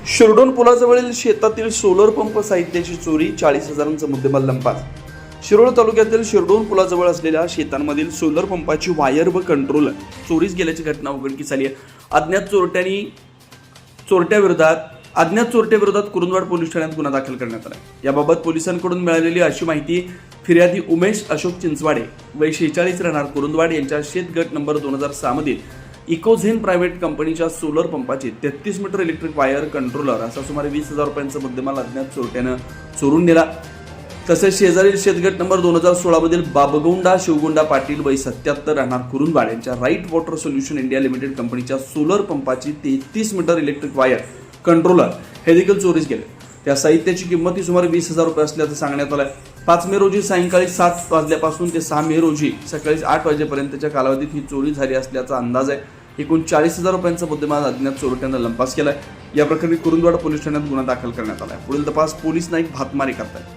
शिरडोन पुलाजवळील शेतातील solar pump साहित्याची चोरी, 40,000चा मुद्देमाल लंपास. शिरोळ तालुक्यातील शिरडोन पुलाजवळ असलेल्या शेतांमधील सोलर पंपाची वायर व कंट्रोलर चोरीस गेल्याची घटना उघडकीस आली आहे. अज्ञात चोरट्याविरोधात कुरुंदवाड पोलीस ठाण्यात गुन्हा दाखल करण्यात आला. याबाबत पोलिसांकडून मिळालेली अशी माहिती फिर्यादी उमेश अशोक चिंचवाडे वय 46 राहणार कुरुंदवाड यांच्या शेतगट नंबर 2006 मधील इकोझेन प्रायव्हेट कंपनीच्या सोलर पंपाची 33 मीटर इलेक्ट्रिक वायर कंट्रोलर असा सुमारे 20,000 रुपयांचा मुद्देमाल अज्ञात चोरट्यानं चोरून नेला. तसेच शेजारील शेतगट नंबर 2016 मधील बाबगोंडा शिवगोंडा पाटील वय 77 राहणार कुरुंदवाड यांच्या right water solution India limited कंपनीच्या सोलर पंपाची 33 मीटर इलेक्ट्रिक वायर कंट्रोलर हे देखील चोरीस गेले. त्या साहित्याची किंमत ही सुमारे 20,000 रुपये असल्याचं सांगण्यात आलं. 5 मे रोजी सायंकाळी 7 वाजल्यापासून ते 6 मे रोजी सकाळी 8 वाजेपर्यंतच्या कालावधीत ही चोरी झाली असल्याचा अंदाज आहे. एकूण 40,000 रुपयांचा मुद्देमाल अज्ञात चोरट्यानं लंपास केलाय. या प्रकरणी कुरुंदवाड पोलीस ठाण्यात गुन्हा दाखल करण्यात आलाय. पुढील तपास पोलीस नाईक भातमारे करतात.